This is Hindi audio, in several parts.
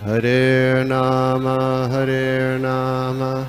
Hare Nama Hare Nama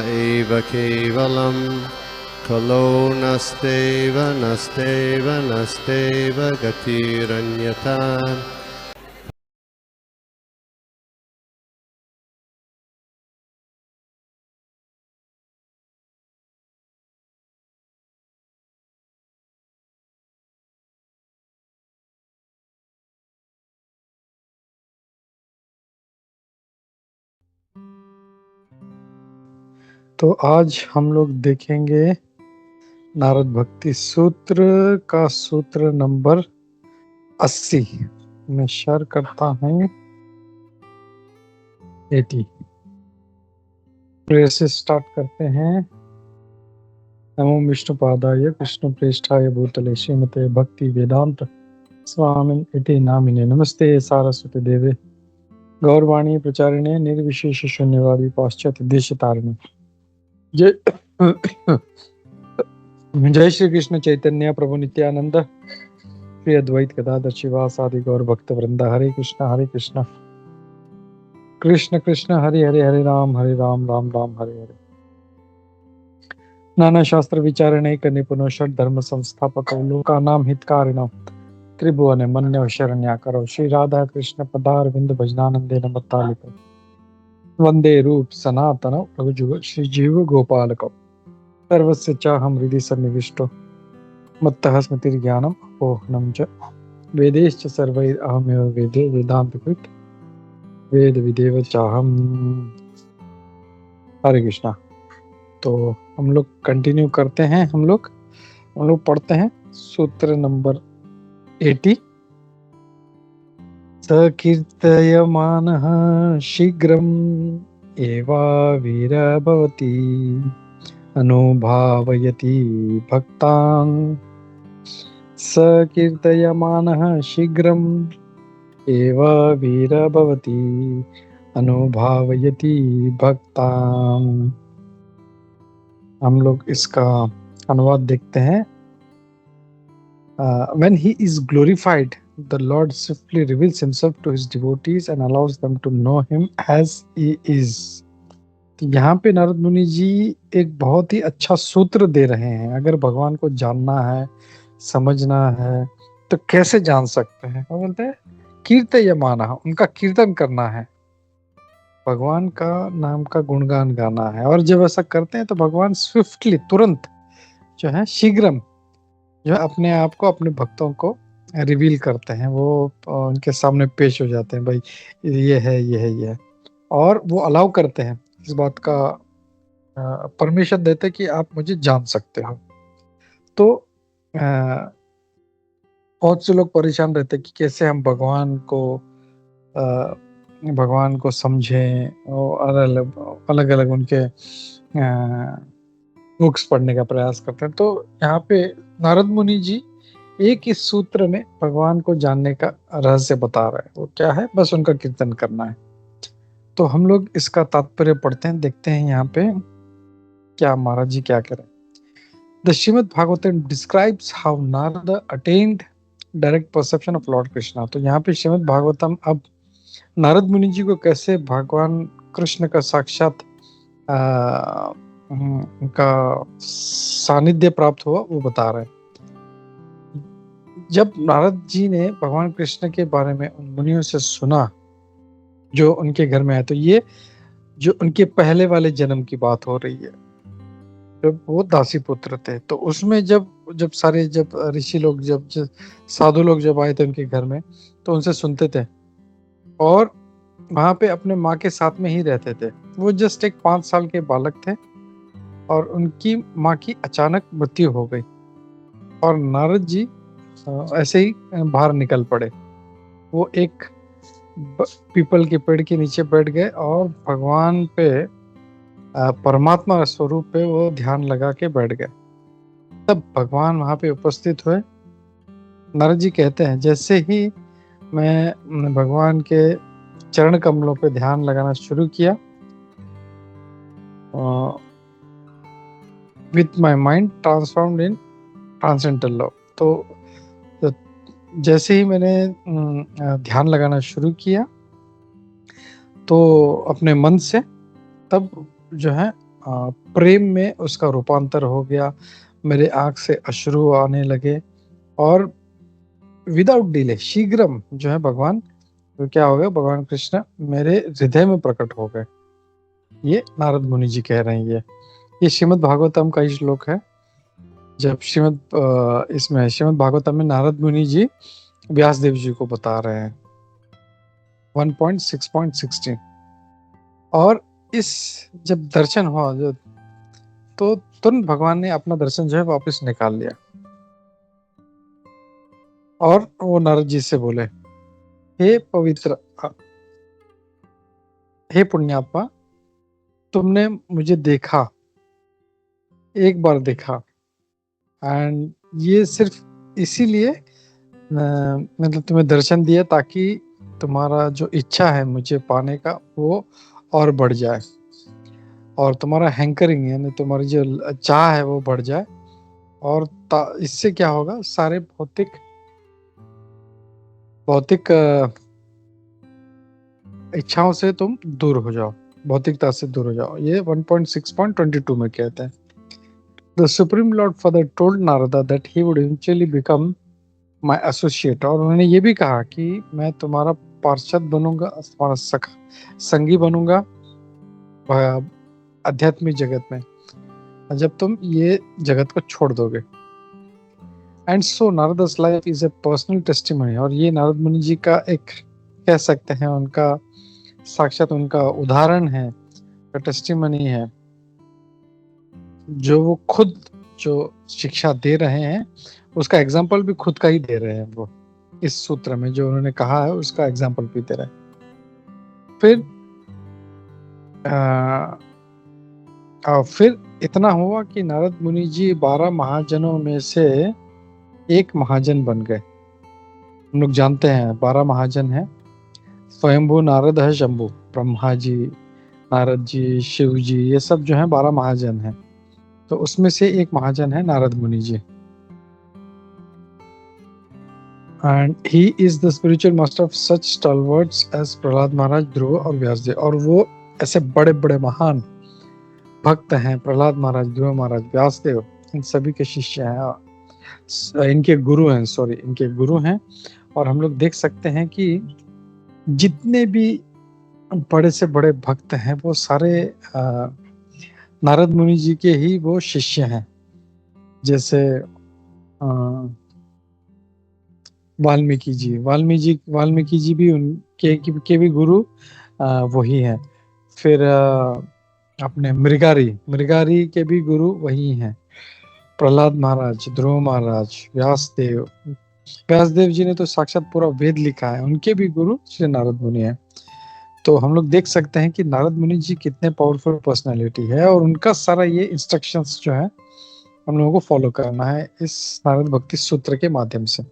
eva kevalam Kalo nasteva nasteva nasteva gatiranyata. तो आज हम लोग देखेंगे नारद भक्ति सूत्र का सूत्र नंबर 80। मैं शेयर करता हूँ 80। से स्टार्ट करते हैं। नमो विष्णुपादाय कृष्ण प्रेष्ठाय भूतले श्रीमते भक्ति वेदांत स्वामिन इति नामिने नमस्ते सारस्वती देवे गौरवाणी प्रचारिणे निर्विशेष शून्यवादी पाश्चात्य देश तारिणे। जय जय श्री कृष्ण चैतन्य प्रभु नित्यानंद श्री अद्वैत गदाधर शिवासादि गौर भक्त वृंदा। हरे कृष्ण कृष्ण कृष्ण हरे हरे हरे राम राम राम हरे हरे। नाना शास्त्र विचारणैक निपुनो षड धर्म संस्थापक लोकानां हितकारिणो त्रिभुवने मन्यो शरण्याकरो श्री राधा कृष्ण पदारविंद भजनानंदे नमतालिको वंदे रूप सनातन प्रभुजुग श्री जीव गोपालको सर्वस्य चाहं हृदि सन्निविष्टो मत्तः स्मृतिर्ज्ञानम् अपोहनं च वेदैश्च सर्वैरहमेव वेदे वेदान्तकृत वेद विदेव चाहम। हरे कृष्णा। तो हम लोग कंटिन्यू करते हैं। हम लोग पढ़ते हैं सूत्र नंबर 80। सकीर्तयमानः शीघ्रम् एवाविरभवति अनुभावयति भक्तान्। सकीर्तयमानः शीघ्रम् एवाविरभवति अनुभावयति भक्तान्। हम लोग इसका अनुवाद देखते हैं। When he is glorified, the Lord swiftly reveals himself to his devotees and allows them to know him as he is. तो यहाँ पे नारद मुनि जी एक बहुत ही अच्छा सूत्र दे रहे हैं। अगर भगवान को जानना है, समझना है, तो कैसे जान सकते हैं? वो बोलते हैं कीर्तयमानः, उनका कीर्तन करना है, भगवान का नाम का गुणगान गाना है। और जब ऐसा करते हैं तो भगवान स्विफ्टली, तुरंत जो है, शीघ्रम जो है अपने आप को, अपने भक्तों को रिवील करते हैं। वो उनके सामने पेश हो जाते हैं, भाई ये है, ये है, ये है। और वो अलाउ करते हैं, इस बात का परमिशन देते हैं कि आप मुझे जान सकते हो। तो बहुत से लोग परेशान रहते हैं कि कैसे हम भगवान को समझें, और अलग अलग उनके बुक्स पढ़ने का प्रयास करते हैं। तो यहाँ पे नारद मुनि जी एक इस सूत्र में भगवान को जानने का रहस्य बता रहे हैं। वो क्या है? बस उनका कीर्तन करना है। तो हम लोग इसका तात्पर्य पढ़ते हैं, देखते हैं यहाँ पे क्या महाराज जी क्या करें। The Shrimad Bhagavatam describes how Narad attend direct perception of Lord Krishna. तो यहाँ पे श्रीमद् भागवतम अब नारद मुनि जी को कैसे भगवान कृष्ण का साक्षात उनका सानिध्य प्राप्त हुआ वो बता रहे हैं। जब नारद जी ने भगवान कृष्ण के बारे में उन मुनियों से सुना जो उनके घर में आए, तो ये जो उनके पहले वाले जन्म की बात हो रही है, जब वो दासी पुत्र थे। तो उसमें जब सारे ऋषि लोग, जब साधु लोग जब आए थे उनके घर में, तो उनसे सुनते थे और वहां पे अपने माँ के साथ में ही रहते थे। वो जस्ट एक 5 साल के बालक थे और उनकी माँ की अचानक मृत्यु हो गई और नारद जी ऐसे ही बाहर निकल पड़े। वो एक पीपल के पेड़ के नीचे बैठ गए और भगवान पे, परमात्मा स्वरूप पे वो ध्यान लगा के बैठ गए। तब भगवान वहां पे उपस्थित हुए। नारद जी कहते हैं, जैसे ही मैं भगवान के चरण कमलों पे ध्यान लगाना शुरू किया, with my mind transformed in transcendental love. तो जैसे ही मैंने ध्यान लगाना शुरू किया, तो अपने मन से तब जो है प्रेम में उसका रूपांतर हो गया। मेरे आंख से अश्रु आने लगे और विदाउट डिले शीघ्रम जो है भगवान, तो क्या हो गया, भगवान कृष्ण मेरे हृदय में प्रकट हो गए। ये नारद मुनि जी कह रहे हैं। ये श्रीमद् भागवतम का ही श्लोक है। जब इसमें श्रीमद् भागवतम में नारद मुनि जी व्यास देव जी को बता रहे हैं 1.6.16। और इस जब दर्शन हुआ जो, तो तुरंत भगवान ने अपना दर्शन जो है वापस निकाल लिया और वो नारद जी से बोले, हे पवित्र, हे पुण्यात्मा, तुमने मुझे देखा, एक बार देखा, एंड ये सिर्फ इसीलिए मतलब तुम्हें दर्शन दिया ताकि तुम्हारा जो इच्छा है मुझे पाने का वो और बढ़ जाए, और तुम्हारा हैंकरिंग यानी तुम्हारी जो चाह है वो बढ़ जाए। और इससे क्या होगा, सारे भौतिक इच्छाओं से तुम दूर हो जाओ, भौतिकता से दूर हो जाओ। ये 1.6.22 में कहते हैं। The Supreme Lord Father told Narada that he would eventually become my associate। और उन्होंने ये भी कहा कि मैं तुम्हारा पार्षद बनूंगा, तुम्हारा संगी बनूंगा आध्यात्मिक जगत में, जब तुम ये जगत को छोड़ दोगे। And so Narada's life is a personal testimony. और ये नारद मुनि जी का एक, कह सकते हैं, उनका साक्षात उनका उदाहरण है, टेस्टिमनी है, जो वो खुद जो शिक्षा दे रहे हैं उसका एग्जाम्पल भी खुद का ही दे रहे हैं। वो इस सूत्र में जो उन्होंने कहा है उसका एग्जाम्पल भी दे रहे हैं। फिर इतना हुआ कि नारद मुनि जी 12 महाजनों में से एक महाजन बन गए। हम लोग जानते हैं 12 महाजन हैं, स्वयंभू, नारद है, शंभू, ब्रह्मा जी, नारद जी, शिव जी, ये सब जो है 12 महाजन हैं। तो उसमें से एक महाजन है Narad Muni ji. And he is the spiritual master of such stalwarts as Prahlad Maharaj, Dhruv और व्यासदेव। और वो ऐसे बड़े बड़े महान भक्त हैं, प्रहलाद महाराज, ध्रुव महाराज, व्यासदेव, इन सभी के शिष्य हैं, इनके गुरु हैं, इनके गुरु हैं। और हम लोग देख सकते हैं कि जितने भी बड़े से बड़े भक्त हैं वो सारे नारद मुनि जी के ही वो शिष्य हैं। जैसे वाल्मीकि जी भी उनके भी गुरु वही हैं। फिर अपने मृगारी के भी गुरु वही हैं, प्रहलाद महाराज, ध्रुव महाराज, व्यासदेव जी ने तो साक्षात पूरा वेद लिखा है, उनके भी गुरु श्री नारद मुनि हैं। तो हम लोग देख सकते हैं कि नारद मुनि जी कितने पावरफुल पर्सनालिटी है, और उनका सारा ये इंस्ट्रक्शंस जो है हम लोगों को फॉलो करना है इस नारद भक्ति सूत्र के माध्यम से।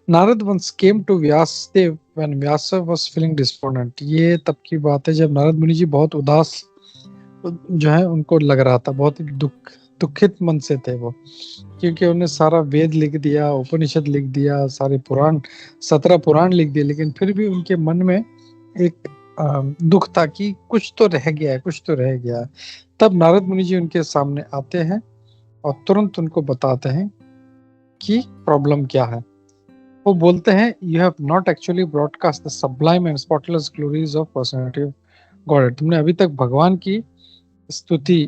Narad once came to Vyasdev when Vyasa was feeling despondent। ये तब की बात है जब नारद मुनि जी बहुत उदास जो है उनको लग रहा था, बहुत ही दुखित मन से थे वो, क्योंकि उन्हें सारा वेद लिख दिया, उपनिषद लिख दिया, सारे पुराण 17 पुराण लिख दिए, लेकिन फिर भी उनके मन में एक दुख था कि कुछ तो रह गया है। तब नारद मुनि जी उनके सामने आते हैं और तुरंत उनको बताते हैं कि प्रॉब्लम क्या है। वो बोलते हैं, you have not actually broadcast the sublime and spotless glories of personality of God. तुमने अभी तक भगवान की स्तुति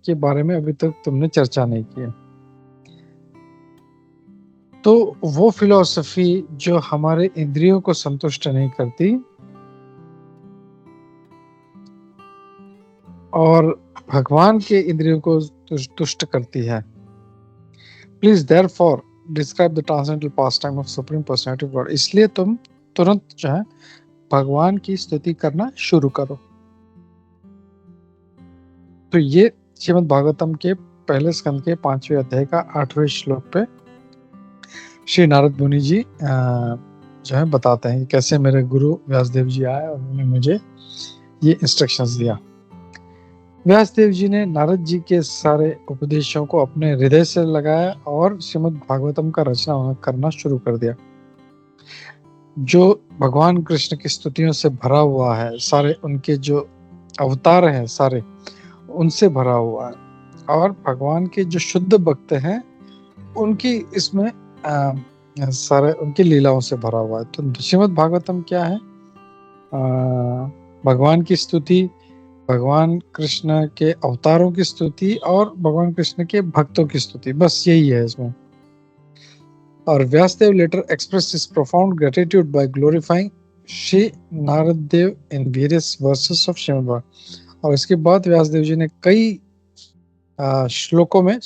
के बारे में अभी तक तुमने चर्चा नहीं की है। तो वो फिलॉसफी जो हमारे इंद्रियों को संतुष्ट नहीं करती और भगवान के इंद्रियों को तुष्ट करती है। Please therefore describe the transcendental pass time of supreme personality of God. इसलिए तुम तुरंत जो है भगवान की स्तुति करना शुरू करो। तो ये श्रीमद् भागवतम के पहले स्कंद के 5वें अध्याय का 8वें श्लोक पे श्री नारद मुनि जी जो है बताते हैं कैसे मेरे गुरु व्यासदेव जी आए और उन्होंने मुझे ये इंस्ट्रक्शंस दिया। व्यासदेव जी ने नारद जी के सारे उपदेशों को अपने हृदय से लगाया और श्रीमद् भागवतम का रचना करना शुरू कर दिया। जो भगवान कृष्ण की स्तुतियों से भरा हुआ है, सारे उनके जो अवतार हैं सारे उनसे भरा हुआ है, और भगवान के जो शुद्ध भक्त हैं उनकी इसमें सारे उनकी लीलाओं से भरा हुआ है। तो श्रीमद् भागवतम क्या है? भगवान की स्तुति, भगवान कृष्ण के अवतारों की स्तुति और भगवान कृष्ण के भक्तों की स्तुति, बस यही है इसमें। और Vyasadev later express his profound gratitude by glorifying Shri Narada Dev in various verses of Srimad Bhagavat. और इसके बाद व्यासदेव जी ने कई श्लोकों में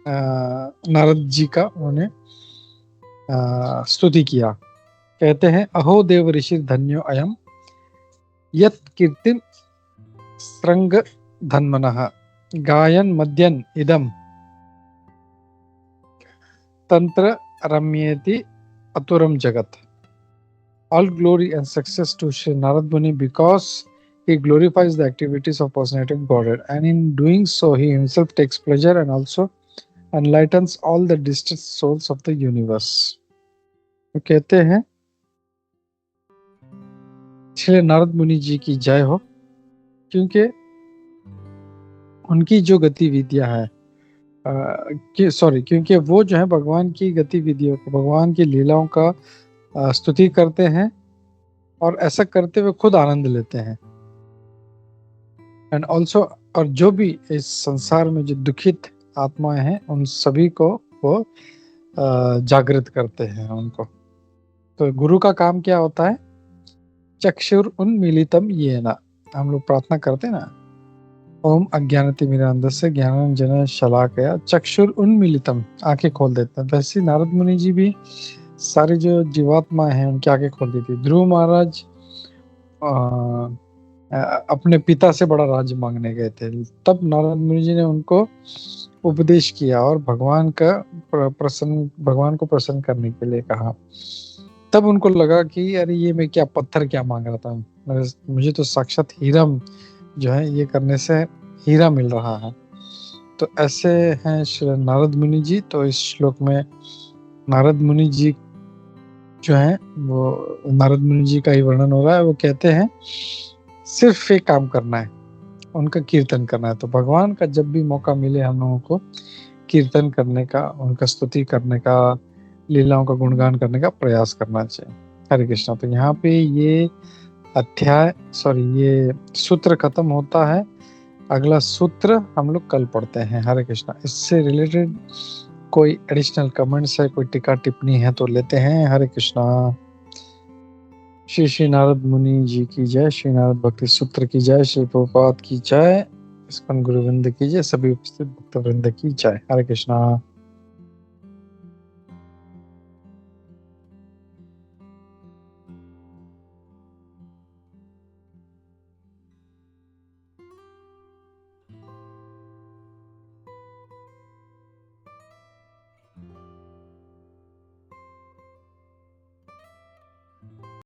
नारद जी का उन्होंने स्तुति किया। कहते हैं, अहो देव ऋषि धन्यो अयम यत कीर्तिम श्रृंग धन्मनः गायन मध्यन इदम तंत्र रम्येति अतुरम जगत। All glory and success to Sri Narad Muni because he glorifies the activities of personality of Godhead, and in doing so he himself takes pleasure and also enlightens all the distressed souls of the universe. तो कहते हैं, श्री नारद मुनि जी की जय हो, क्योंकि उनकी जो गतिविधियां है क्योंकि वो जो है भगवान की गतिविधियों को, भगवान की लीलाओं का स्तुति करते हैं और ऐसा करते हुए खुद आनंद लेते हैं। एंड ऑल्सो, और जो भी इस संसार में जो दुखित आत्माएं हैं उन सभी को वो जागृत करते हैं उनको। तो गुरु का काम क्या होता है? चक्षुर उन्मीलितम येन, हम लोग प्रार्थना करते हैं ना, ओम अज्ञानतिमिरान्धस्य ज्ञानांजन शलाकया चक्षुर उन्मीलितम, आंखें खोल देते हैं। वैसे नारद मुनि जी भी सारे जो जीवात्मा हैं उनकी आंखें खोल दी थी। ध्रुव महाराज अपने पिता से बड़ा राज्य मांगने गए थे, तब नारद मुनि जी ने उनको उपदेश किया और भगवान को प्रसन्न करने के लिए कहा। तब उनको लगा कि अरे ये मैं क्या पत्थर क्या मांग रहा था, मुझे तो साक्षात हीरा जो है ये करने से हीरा मिल रहा है। तो ऐसे हैं श्री नारद मुनि जी। तो इस श्लोक में नारद मुनि जी जो है वो नारद मुनि जी का ही वर्णन हो रहा है। वो कहते हैं सिर्फ एक काम करना है, उनका कीर्तन करना है। तो भगवान का जब भी मौका मिले हम लोगों को कीर्तन करने का, उनका स्तुति करने का, लीलाओं का गुणगान करने का प्रयास करना चाहिए। हरे कृष्णा। तो यहाँ पे ये ये सूत्र खत्म होता है। अगला सूत्र हम लोग कल पढ़ते हैं। हरे कृष्णा। इससे रिलेटेड कोई एडिशनल कमेंट्स है, कोई टिक्का टिप्पणी है तो लेते हैं। हरे कृष्णा। श्री नारद मुनि जी की जय, श्री नारद भक्ति सूत्र की जय, श्री प्रभुपाद की जय, इस्कॉन गुरुवृंद की जय, सभी उपस्थित भक्त वृंद की जय। हरे कृष्णा।